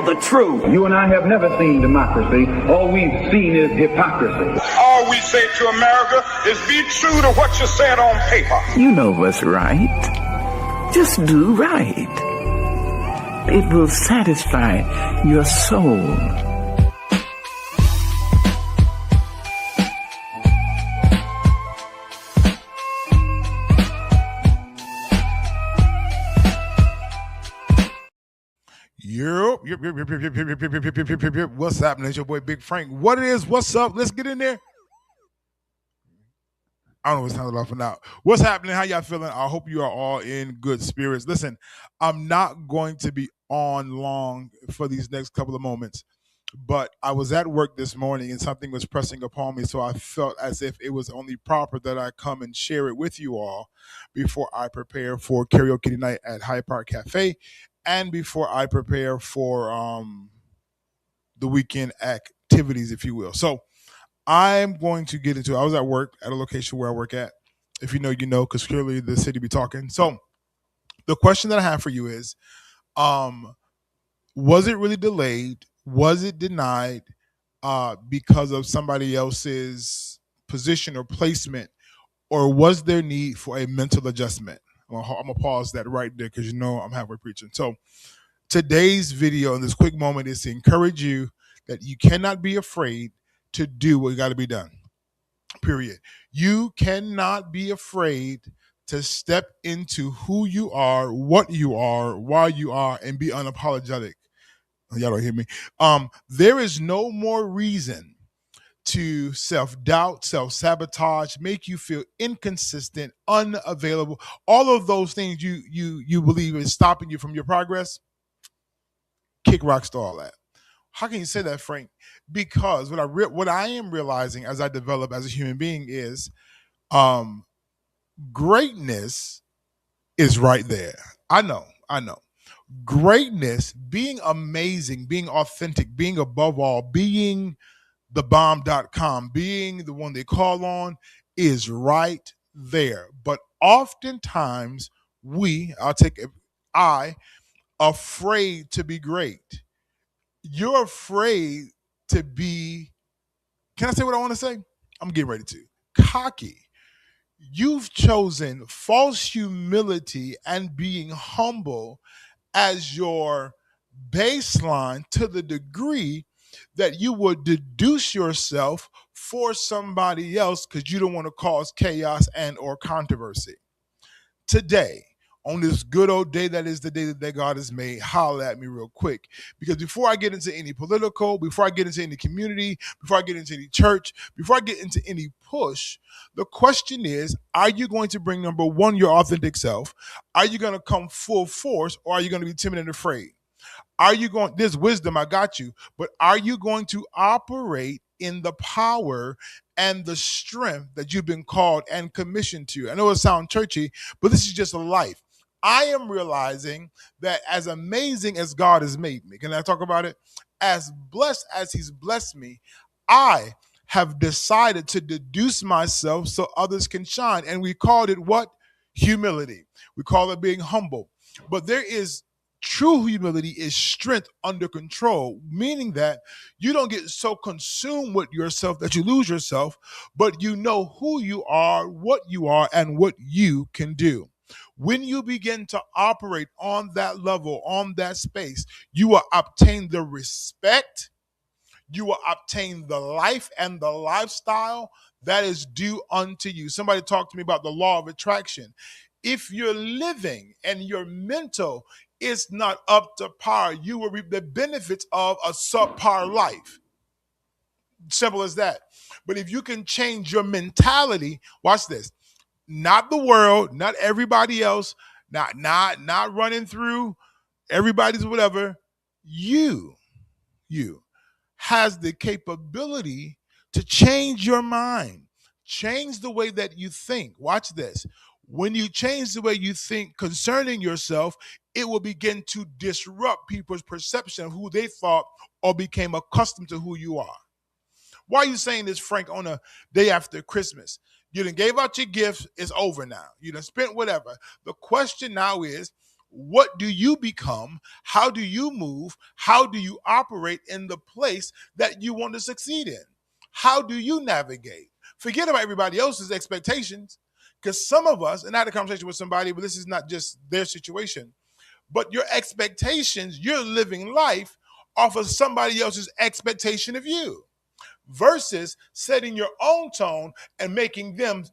the truth. You and I have never seen democracy. All we've seen is hypocrisy. All we say to America is be true to what you said on paper. You know what's right. Just do right. It will satisfy your soul. Yep. What's happening? It's your boy Big Frank. What it is? What's up? Let's get in there. I don't know what's time for now. What's happening? How y'all feeling? I hope you are all in good spirits. Listen, I'm not going to be on long for these next couple of moments, but I was at work this morning and something was pressing upon me, so I felt as if it was only proper that I come and share it with you all before I prepare for karaoke night at Hyde Park Cafe and before I prepare for the weekend activities, if you will. So I'm going to get into it. I was at work at a location where I work at. If you know, you know, because clearly the city be talking. So the question that I have for you is, was it really delayed? Was it denied because of somebody else's position or placement? Or was there need for a mental adjustment? I'm going to pause that right there because you know I'm halfway preaching. So today's video in this quick moment is to encourage you that you cannot be afraid to do what got to be done, period. You cannot be afraid to step into who you are, what you are, why you are, and be unapologetic. Y'all don't hear me. There is no more reason to self-doubt, self-sabotage, make you feel inconsistent, unavailable. All of those things you believe is stopping you from your progress. Kick rocks to all that. How can you say that, Frank? Because what I am realizing as I develop as a human being is greatness is right there. I know. Greatness, being amazing, being authentic, being above all, being thebomb.com, being the one they call on is right there. But oftentimes afraid to be great. You're afraid to be, can I say what I want to say? I'm getting ready to. Cocky. You've chosen false humility and being humble as your baseline to the degree that you would deduce yourself for somebody else because you don't want to cause chaos and or controversy. Today, on this good old day that is the day that God has made, holler at me real quick. Because before I get into any political, before I get into any community, before I get into any church, before I get into any push, the question is, are you going to bring, number one, your authentic self? Are you going to come full force, or are you going to be timid and afraid? There's wisdom, I got you, but are you going to operate in the power and the strength that you've been called and commissioned to? I know it sounds churchy, but this is just a life. I am realizing that as amazing as God has made me, can I talk about it? As blessed as he's blessed me, I have decided to deduce myself so others can shine. And we called it what? Humility. We call it being humble. But true humility is strength under control, meaning that you don't get so consumed with yourself that you lose yourself, but you know who you are, and what you can do. When you begin to operate on that level, on that space, you will obtain the respect, you will obtain the life and the lifestyle that is due unto you. Somebody talked to me about the law of attraction. If you're living and your mental is not up to par, you will reap the benefits of a subpar life. Simple as that. But if you can change your mentality, watch this. Not the world, not everybody else, not running through everybody's whatever. You has the capability to change your mind, change the way that you think. Watch this. When you change the way you think concerning yourself, it will begin to disrupt people's perception of who they thought or became accustomed to who you are. Why are you saying this, Frank, on a day after Christmas? You done gave out your gifts. It's over now. You done spent whatever. The question now is, what do you become? How do you move? How do you operate in the place that you want to succeed in? How do you navigate? Forget about everybody else's expectations, because some of us, and I had a conversation with somebody, but this is not just their situation, but your expectations, you're living life off of somebody else's expectation of you versus setting your own tone and making them,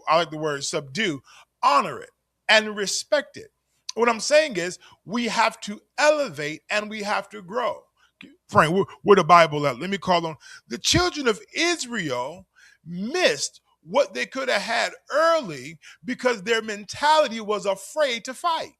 I like the word subdue, honor it and respect it. What I'm saying is we have to elevate and we have to grow. Frank, where the Bible at? Let me call on. The children of Israel missed what they could have had early because their mentality was afraid to fight,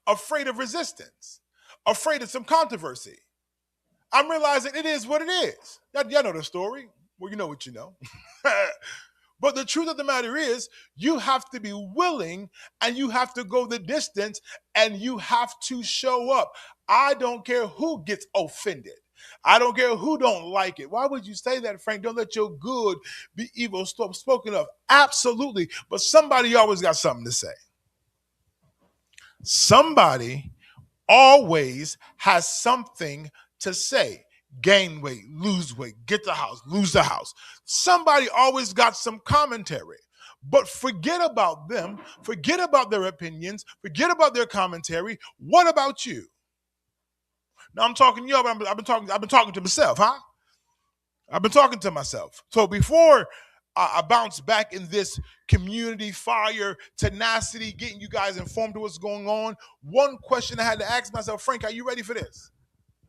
afraid of resistance, afraid of some controversy. I'm realizing it is what it is. Y'all know the story. Well, you know what you know. But the truth of the matter is, you have to be willing and you have to go the distance and you have to show up. I don't care who gets offended. I don't care who don't like it. Why would you say that, Frank? Don't let your good be evil spoken of. Absolutely. But somebody always got something to say. Somebody always has something to say. Gain weight, lose weight, get the house, lose the house. Somebody always got some commentary. But forget about them, forget about their opinions, forget about their commentary. What about you? Now I'm talking to you, but I've been talking to myself, huh? I've been talking to myself. So before I bounce back in this community fire, tenacity, getting you guys informed of what's going on, one question I had to ask myself, Frank, are you ready for this?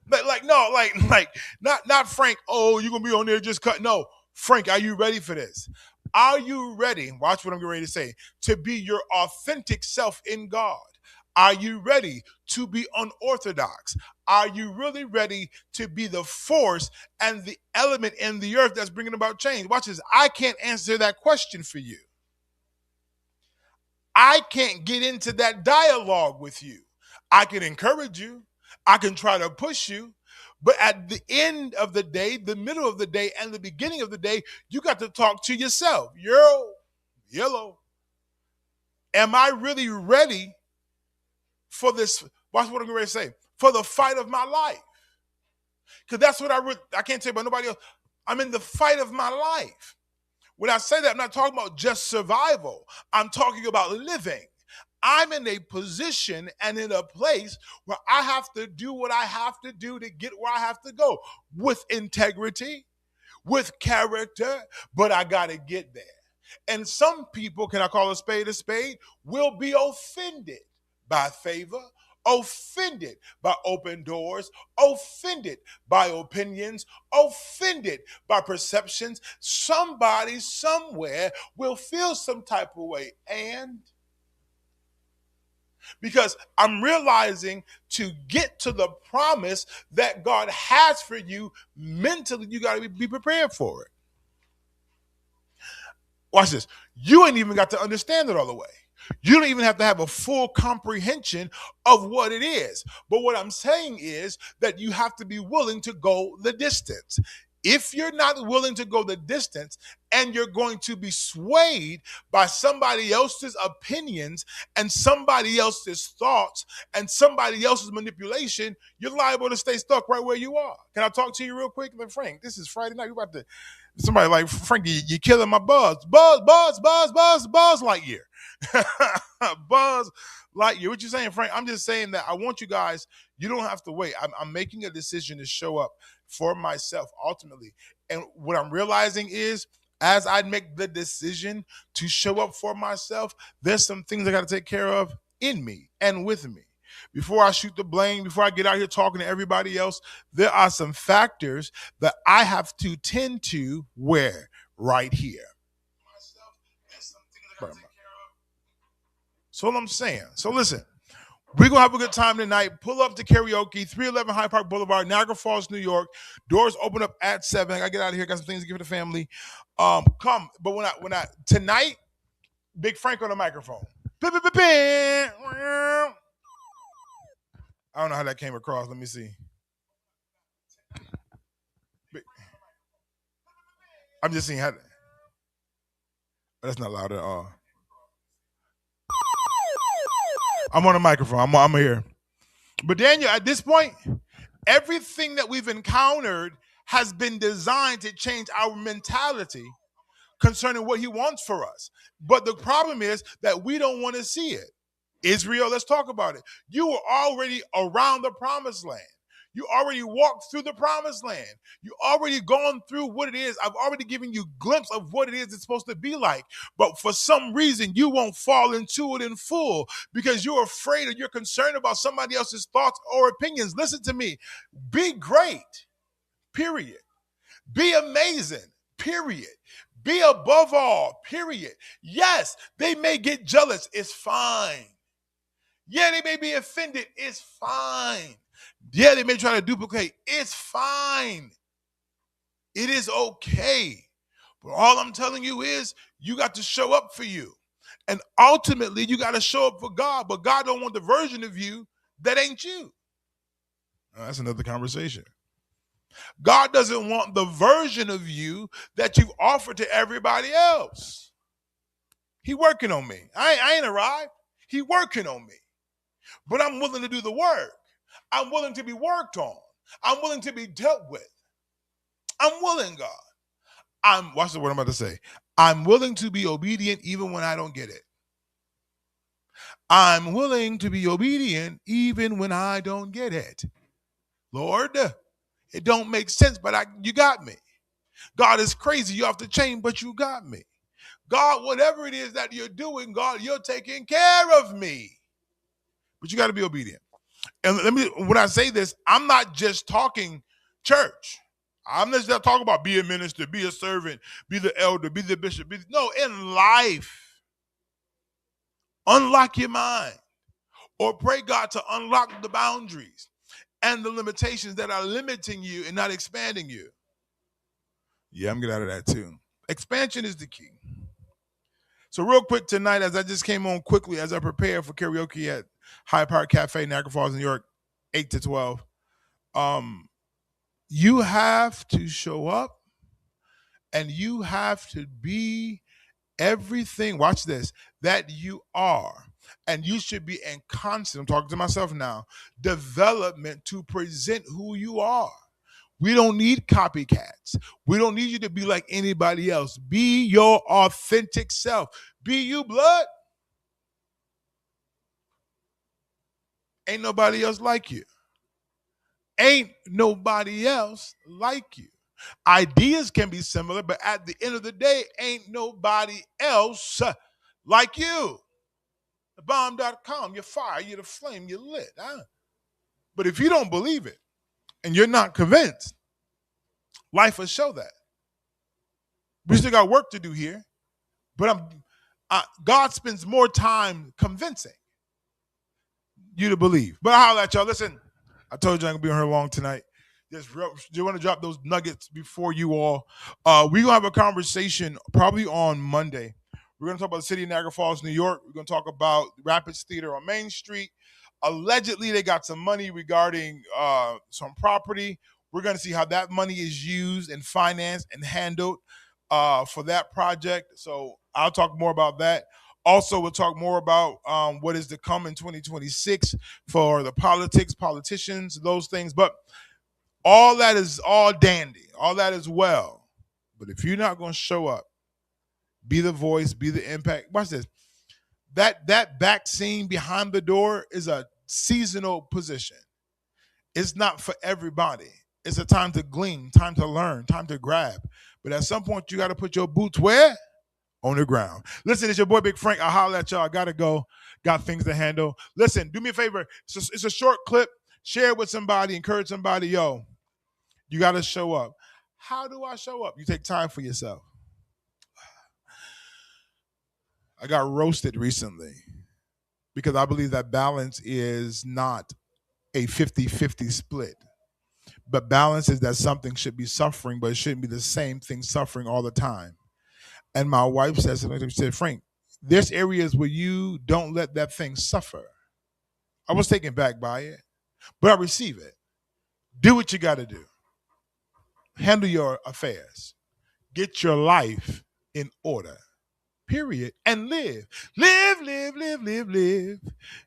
Not Frank, oh, you're gonna be on there just cut. No, Frank, are you ready for this? Are you ready? Watch what I'm getting ready to say. To be your authentic self in God. Are you ready to be unorthodox? Are you really ready to be the force and the element in the earth that's bringing about change? Watch this. I can't answer that question for you. I can't get into that dialogue with you. I can encourage you. I can try to push you. But at the end of the day, the middle of the day, and the beginning of the day, you got to talk to yourself. Yellow. Am I really ready for this? Watch what I'm going to say. For the fight of my life. Because that's what I can't tell you about nobody else. I'm in the fight of my life. When I say that, I'm not talking about just survival. I'm talking about living. I'm in a position and in a place where I have to do what I have to do to get where I have to go with integrity, with character, but I got to get there. And some people, can I call a spade, will be offended by favor, offended by open doors, offended by opinions, offended by perceptions. Somebody somewhere will feel some type of way. And because I'm realizing to get to the promise that God has for you mentally, you got to be prepared for it. Watch this. You ain't even got to understand it all the way. You don't even have to have a full comprehension of what it is. But what I'm saying is that you have to be willing to go the distance. If you're not willing to go the distance and you're going to be swayed by somebody else's opinions and somebody else's thoughts and somebody else's manipulation, you're liable to stay stuck right where you are. Can I talk to you real quick? Like, Frank, this is Friday night. We about to, somebody like, Frank, you're killing my buzz. Buzz Lightyear. Buzz Lightyear. What you saying, Frank? I'm just saying that I want you guys, you don't have to wait. I'm making a decision to show up for myself ultimately. And what I'm realizing is as I make the decision to show up for myself, there's some things I got to take care of in me and with me. Before I shoot the blame, before I get out here talking to everybody else, there are some factors that I have to tend to where right here. So what I'm saying. So listen, we're going to have a good time tonight. Pull up to karaoke, 311 Hyde Park Boulevard, Niagara Falls, New York. Doors open up at 7. I got to get out of here. Got some things to give to the family. Come. But when I tonight, Big Frank on the microphone. I don't know how that came across. Let me see. I'm just seeing how. That's not loud at all. I'm on a microphone. I'm here. But Daniel, at this point, everything that we've encountered has been designed to change our mentality concerning what he wants for us. But the problem is that we don't want to see it. Israel, let's talk about it. You were already around the promised land. You already walked through the promised land. You already gone through what it is. I've already given you a glimpse of what it is it's supposed to be like. But for some reason, you won't fall into it in full because you're afraid or you're concerned about somebody else's thoughts or opinions. Listen to me. Be great, period. Be amazing, period. Be above all, period. Yes, they may get jealous. It's fine. Yeah, they may be offended. It's fine. Yeah, they may try to duplicate. It's fine. It is okay. But all I'm telling you is you got to show up for you. And ultimately, you got to show up for God. But God don't want the version of you that ain't you. That's another conversation. God doesn't want the version of you that you've offered to everybody else. He working on me. I ain't arrived. He working on me. But I'm willing to do the work. I'm willing to be worked on. I'm willing to be dealt with. I'm willing, God. Watch the word I'm about to say. I'm willing to be obedient even when I don't get it. I'm willing to be obedient even when I don't get it. Lord, it don't make sense, but you got me. God is crazy. You're off the chain, but you got me. God, whatever it is that you're doing, God, you're taking care of me. But you got to be obedient. And when I say this, I'm not just talking church. I'm not just talking about be a minister, be a servant, be the elder, be the bishop. No, in life, unlock your mind or pray God to unlock the boundaries and the limitations that are limiting you and not expanding you. Yeah, I'm getting out of that too. Expansion is the key. So real quick tonight, as I just came on quickly, as I prepare for karaoke at Hyde Park Cafe, Niagara Falls, New York, 8 to 12, you have to show up and you have to be everything, watch this, that you are. And you should be in constant, I'm talking to myself now, development to present who you are. We don't need copycats. We don't need you to be like anybody else. Be your authentic self. Be you, blood. Ain't nobody else like you. Ain't nobody else like you. Ideas can be similar, but at the end of the day, ain't nobody else like you. TheBomb.com, you're fire, you're the flame, you're lit. Huh? But if you don't believe it and you're not convinced, life will show that. We still got work to do here, but God spends more time convincing you to believe. But I'll let y'all. Listen, I told you I'm going to be on here long tonight. Just want to drop those nuggets before you all. We're going to have a conversation probably on Monday. We're going to talk about the city of Niagara Falls, New York. We're going to talk about Rapids Theater on Main Street. Allegedly, they got some money regarding some property. We're going to see how that money is used and financed and handled for that project. So I'll talk more about that. Also, we'll talk more about what is to come in 2026 for the politicians, those things. But all that is all dandy. All that is well. But if you're not going to show up, be the voice, be the impact. Watch this. That back scene behind the door is a seasonal position. It's not for everybody. It's a time to glean, time to learn, time to grab. But at some point, you got to put your boots where? On the ground. Listen, it's your boy Big Frank. I'll holler at y'all. I got to go. Got things to handle. Listen, do me a favor. It's a short clip. Share it with somebody. Encourage somebody. Yo, you got to show up. How do I show up? You take time for yourself. I got roasted recently because I believe that balance is not a 50-50 split. But balance is that something should be suffering, but it shouldn't be the same thing suffering all the time. And my wife said something to me. She said, Frank, there's areas where you don't let that thing suffer. I was taken back by it, but I receive it. Do what you got to do. Handle your affairs. Get your life in order. period, and live. Live, live, live, live, live.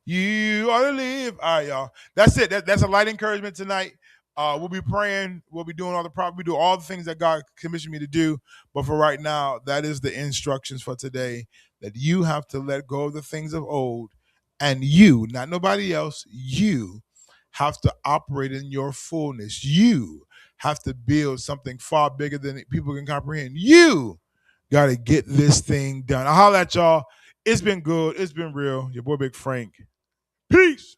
You ought to live. All right, y'all. That's it. That's a light encouragement tonight. We'll be praying. We'll be doing we do all the things that God commissioned me to do. But for right now, that is the instructions for today, that you have to let go of the things of old, and you, not nobody else, you have to operate in your fullness. You have to build something far bigger than people can comprehend. You got to get this thing done. I'll holler at y'all. It's been good. It's been real. Your boy, Big Frank. Peace.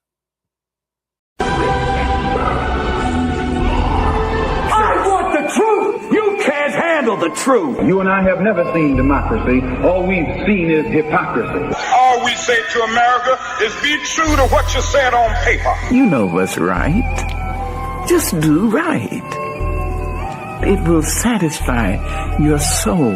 I want the truth. You can't handle the truth. You and I have never seen democracy. All we've seen is hypocrisy. All we say to America is be true to what you said on paper. You know what's right. Just do right. It will satisfy your soul.